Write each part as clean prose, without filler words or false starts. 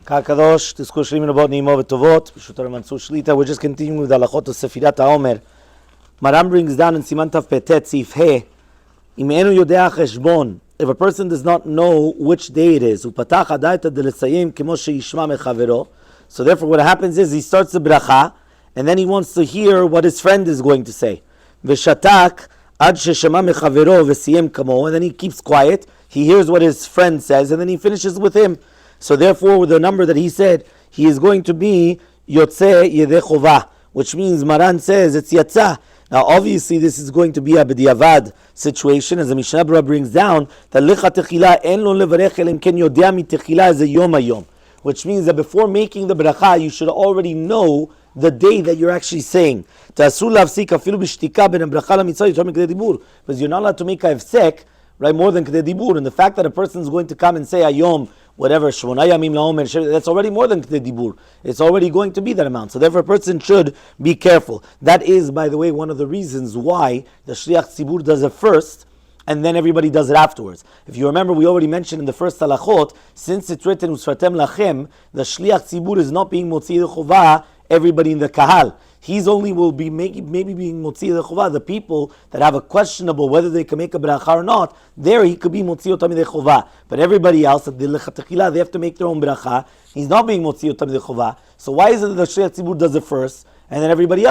Kakadosh, discussion about Nimo Tovot, Shutar Mansur Shlita. We're just continuing with the halachot of Sefirat Haomer. Maram brings down in Siman Tav Petet Sif He, Imenu Yodea Cheshbon. If a person does not know which day it is, Upatach Adaita de Lesayim Kemo Sheishma Mechavero. So therefore, what happens is he starts the bracha, and then he wants to hear what his friend is going to say. Veshatak Ad Sheshama Mechavero Vesiyem Kamo, and then he keeps quiet. He hears what his friend says, and then he finishes with him. So therefore, with the number that he said, he is going to be Yotze Yedei Chovah, which means Maran says it's Yatza. Now obviously this is going to be a B'diavad situation, as the Mishnah Berurah brings down, that Lecha Techila En Lo Levarech Elem Ken Yodea Mi Techila is a Yom HaYom, which means that before making the bracha, you should already know the day that you're actually saying. Because you're not allowed to make a hefsek, right, more than Kedei Dibur. And the fact that a person is going to come and say Ayom, whatever, Shmona Yamim LaOmer, that's already more than Kedei Dibur. It's already going to be that amount. So therefore a person should be careful. That is, by the way, one of the reasons why the Shliach Tzibur does it first, and then everybody does it afterwards. If you remember, we already mentioned in the first halachot, since it's written Usratem Lachem, the Shliach Tzibur is not being Motzi the Chovah, everybody in the Kahal. He's only will be maybe being Motzi the Chovah, the people that have a questionable whether they can make a bracha or not. There he could be Motzi Otam the Chovah. But everybody else, at the Lechatechila, they have to make their own bracha. He's not being Motzi Otam the Chovah. So why is it that the Shliach Tzibur does it first, and then everybody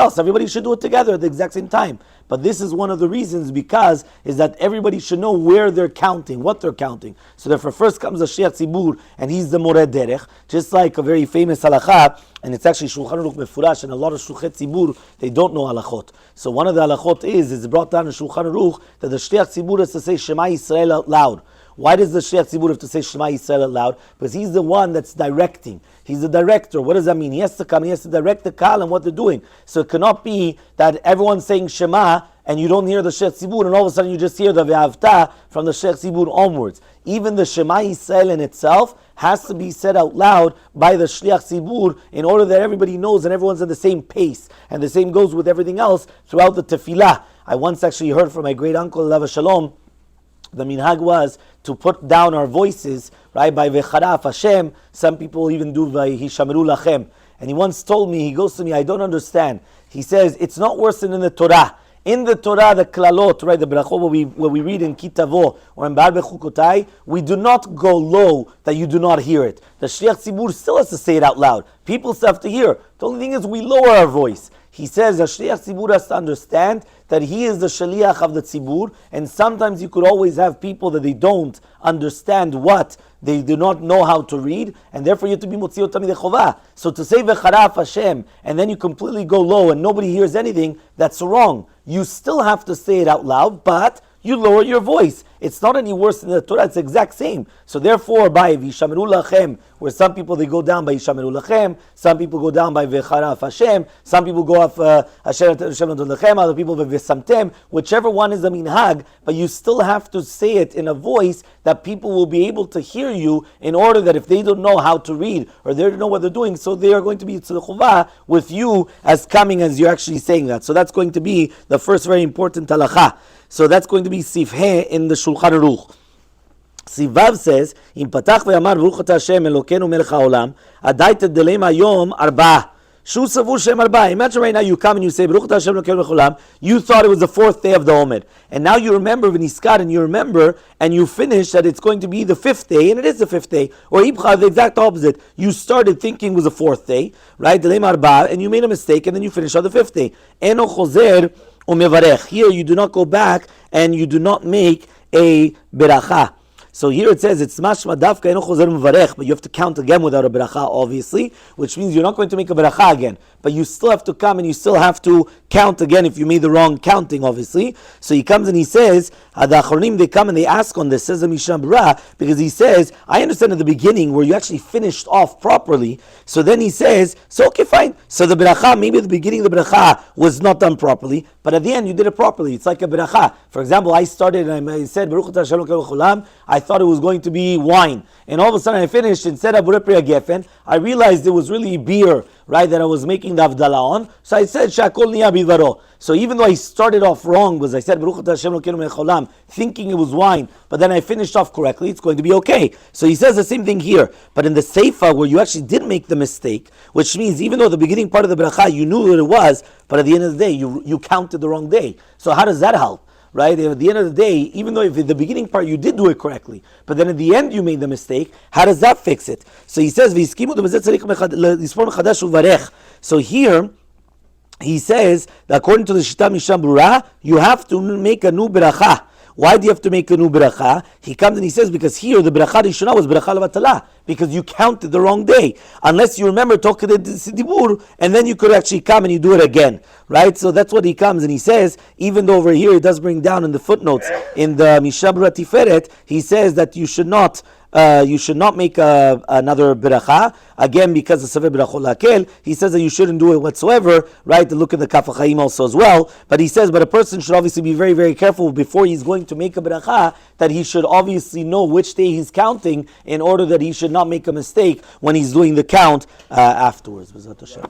should do it together at the exact same time? But this is one of the reasons, because is that everybody should know where they're counting, what they're counting. So therefore first comes the Shliach Tzibur, and he's the Moreh Derech, just like a very famous halakha, and it's actually Shulchan Aruch Mefurash, and a lot of Shulchet Tzibur, they don't know halachot. So one of the halachot it's brought down in Shulchan Aruch, that the Shliach Tzibur has to say Shema Yisrael out loud. Why does the Shliach Tzibur have to say Shema Yisrael out loud? Because he's the one that's directing. He's the director. What does that mean? He has to come, he has to direct the Kahal and what they're doing. So it cannot be that everyone's saying Shema and you don't hear the Shliach Tzibur, and all of a sudden you just hear the Ve'avta from the Shliach Tzibur onwards. Even the Shema Yisrael in itself has to be said out loud by the Shliach Tzibur in order that everybody knows and everyone's on the same pace. And the same goes with everything else throughout the Tefillah. I once actually heard from my great uncle, Alav Shalom, the minhag was to put down our voices, right, by Vecharaf Hashem. Some people even do by Hishamru Lachem. And he once told me, he goes to me, I don't understand. He says, it's not worse than in the Torah. In the Torah, the klalot, right, the brachot, what we read in Kitavo or in Bar Bechukotai, we do not go low that you do not hear it. The Shliach Tzibur still has to say it out loud. People still have to hear. The only thing is we lower our voice. He says the Shliach Tzibur has to understand that he is the Shaliach of the Tzibur, and sometimes you could always have people that they don't understand what, they do not know how to read, and therefore you have to be Motzi Otam Yedei Chovah. So to say V'charaf Hashem, and then you completely go low and nobody hears anything, that's wrong. You still have to say it out loud, but you lower your voice. It's not any worse than the Torah, it's the exact same. So therefore, by Vishamru Lachem, where some people they go down by Vishamru Lachem, some people go down by Vecharaf Hashem, some people go off Hashem Lachem, other people by Vesamtem, whichever one is a minhag, but you still have to say it in a voice that people will be able to hear you, in order that if they don't know how to read, or they don't know what they're doing, so they are going to be tzedachuvah with you as coming as you're actually saying that. So that's going to be the first very important halakha. So that's going to be Sif He in the Shulchan Aruch. Sivav says, "Im patach ve'amar Baruch Ata Hashem Elokeinu Melech Haolam, adai tedelem hayom arba." Shu savur shem arba. Imagine right now you come and you say Baruch Ata Hashem Elokeinu Melech Haolam. You thought it was the fourth day of the Omer, and now you remember v'niskar, and you remember and you finish that it's going to be the fifth day, and it is the fifth day. Or ibcha, the exact opposite. You started thinking it was the fourth day, right? Delem arba, and you made a mistake, and then you finish on the fifth day. Eno chozer. Here you do not go back and you do not make a beracha. So here it says it's mashma dafka eno chozer mevarech, but you have to count again without a beracha, obviously, which means you're not going to make a beracha again, but you still have to come and you still have to count again if you made the wrong counting, obviously. So he comes and he says, the achronim, they come and they ask on this, says the Mishnah Berurah, because he says, I understand at the beginning where you actually finished off properly. So then he says, so okay, fine. So the beracha, maybe at the beginning the beracha was not done properly, but at the end you did it properly. It's like a beracha. For example, I started and I said, Baruch Ata Hashem Elokeinu Melech Haolam. I thought it was going to be wine. And all of a sudden I finished, instead of Burepria Gefen, I realized it was really beer, right, that I was making the Avdala on. So I said, Shakol Niya Bidvaro. So even though I started off wrong, because I said, Baruch Atah Hashem Elokeinu Melech Haolam, thinking it was wine, but then I finished off correctly, it's going to be okay. So he says the same thing here. But in the Seifa, where you actually did make the mistake, which means even though the beginning part of the bracha, you knew what it was, but at the end of the day, you counted the wrong day. So how does that help? Right? At the end of the day, even though if in the beginning part you did do it correctly, but then at the end you made the mistake, how does that fix it? So he says, so here, he says that according to the Shita Misham Brura, you have to make a new bracha. Why do you have to make a new bracha? He comes and he says, because here the bracha Rishonah was bracha levatala, because you counted the wrong day. Unless you remember talking to the dibur, and then you could actually come and you do it again. Right? So that's what he comes and he says, even though over here he does bring down in the footnotes, in the Mishabra Tiferet, he says that you should not make another beracha, again because of Sefer Berachot Lakel. He says that you shouldn't do it whatsoever, right? To look at the Kaf HaChaim also as well. But he says, but a person should obviously be very, very careful before he's going to make a beracha, that he should obviously know which day he's counting in order that he should not make a mistake when he's doing the count afterwards. B'ezrat Hashem.